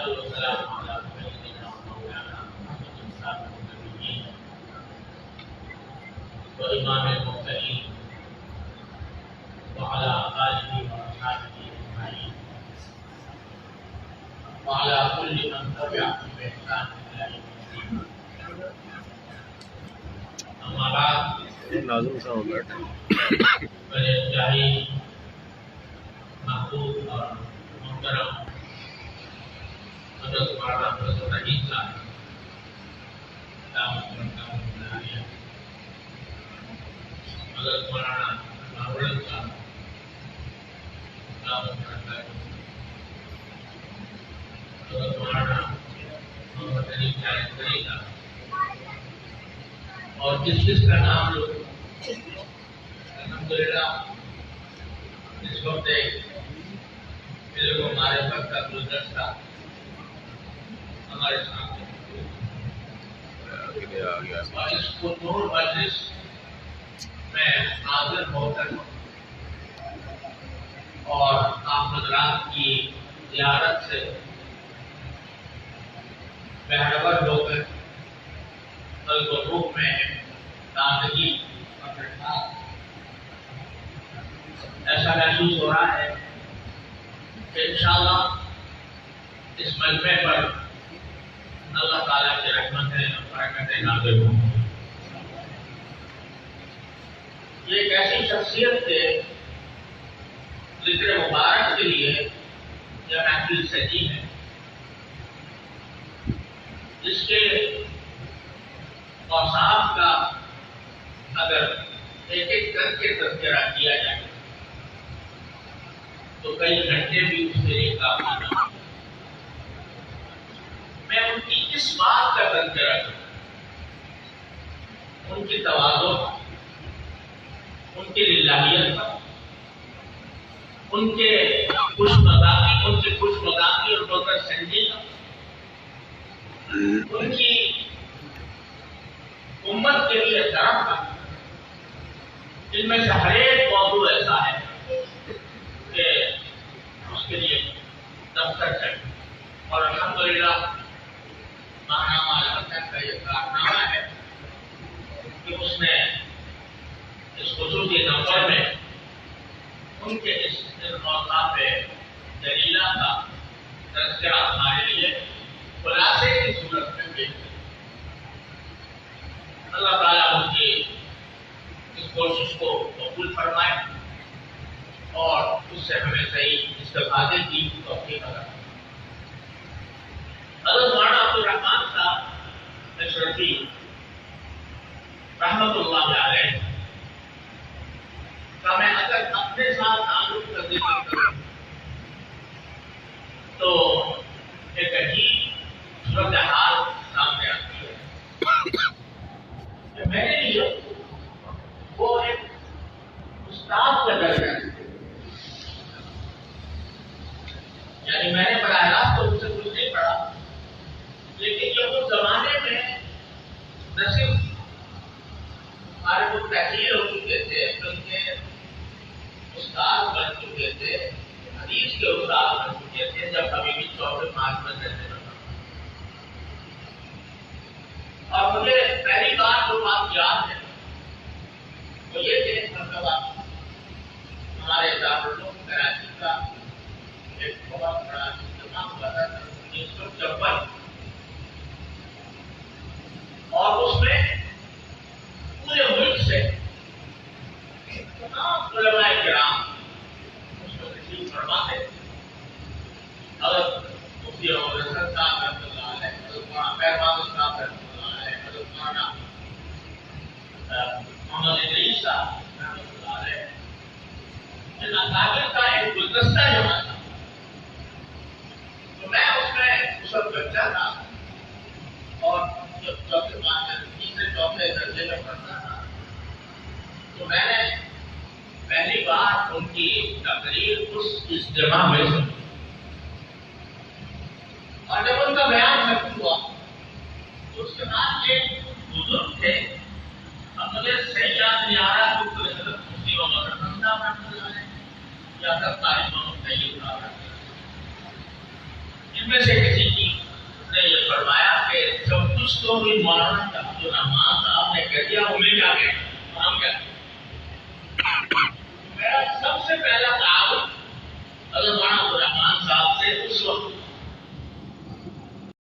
والسلام على سيدنا مولانا محمد صادق النبيين وإمام المرسلين وعلى آله وأصحابه أجمعين وعلى كل من تبعهم بإحسان إلى يوم الدين. أما بعد بڑے انتہائی محبوب اور محترم حضرت مولانا فضل رحیم صاحب دعوت برکاتہ العالیہ، حضرت مولانا ماورد صاحب دعوت برکاتہ، حضرت مولانا محمد علی چاہیے صاحب، اور جس کا نام لوگ الحمدللہ اس وقت علم و معرفت کا گلدستہ ہمارے سامنے اور اس پرنور مجلس میں حاضر ہو کر اور آپ حضرات کی زیارت سے بہرور ہو کر قلب و روح میں تازگی اور مٹھاس ایسا محسوس ہو رہا ہے کہ انشاءاللہ اس مجمع پر اللہ تعالیٰ کی رحمتیں اور برکتیں نازل ہوں۔ یہ ایک ایسی شخصیت کے ذکر مبارک کے لیے یہ محفل سجی ہے جس کے اوصاف کا اگر ایک ایک کر کے تذکرہ کیا جائے تو کئی گھنٹے بھی اس کے لیے کافی نہ ہو۔ میں ان کی کس بات کا تذکرہ کروں؟ ان کی تواضع کا، ان کی للہیت کا، ان کے خوش مذاقی اور بغیر سنجی کا، ان کی امت کے لیے درد کا، جن میں سے ہر ایک موضوع ایسا ہے کہ اس کے لیے دفتر چاہیے، اور الحمدللہ ماہنامہ الحسن کا یہ کارنامہ ہے کہ اس نے اس خصوصی نمبر میں ان کے اس اوصاف جلیلہ کا تذکرہ ہمارے لیے خلاصے کی صورت میں پیش کیا۔ اللہ تعالیٰ ان کی اس کوشش کو قبول فرمائے اور اس سے ہمیں صحیح استفادے کی توفیق عطا فرمائے۔ حضرت مولانا عبدالرحمان صاحب اشرفی رحمۃ اللہ علیہ کا میں اگر اپنے ساتھ تعلق کا ذکر کروں تو ایک عجیب صورتحال سامنے آتی ہے کہ میرے لیے وہ ایک استاد کا درجہ ہے، یعنی میں نے براہ راست تو ان سے کچھ نہیں پڑھا، لیکن یہ اس زمانے میں نہ صرف ہمارے کو تحریر ہو چکے تھے بلکہ استاد بن چکے تھے، حدیث کے استاد بن چکے تھے جب ابھی بھی 4-5 میں رہتے تھے۔ اور مجھے پہلی بار جو بات یاد ہے وہ یہ کہ مرتبہ ہمارے دارالعلوم کراچی کا ایک بہت بڑا اجتماع ہوا تھا 1954، اور اس میں پورے ملک سے تمام علماء کرام اس کو تشریف فرما تھے۔ حضرت مفتی عمر حسن صاحب رحمۃ اللہ علیہ، حضرت مولانا پہلوان صاحب رحمۃ اللہ علیہ، حضرت مولانا محمد ادریس صاحب رحمۃ اللہ علیہ، ان اکابر کا ایک گلدستہ جمع تھا۔ تو میں اس میں اس وقت بچہ تھا اور جب تیسرے چوتھے درجے میں پڑھتا تھا تو میں نے پہلی بار ان کی تقریر اس اجتماع میں سنی، اور جب ان کا بیان ختم ہوا تو اس کے بعد ایک بزرگ تھے، اب مجھے صحیح یاد نہیں آ رہا کہ حضرت مفتی عمر حسن صاحب رحمۃ اللہ علیہ یا حضرت طارق محمد طیب صاحب رحمۃ اللہ علیہ، ان میں سے کسی کی اس کو بھی مارنا تھا تو نماز آپ نے کر دیا وہ لے جا گئے ہم کیا میرا سب سے پہلا کام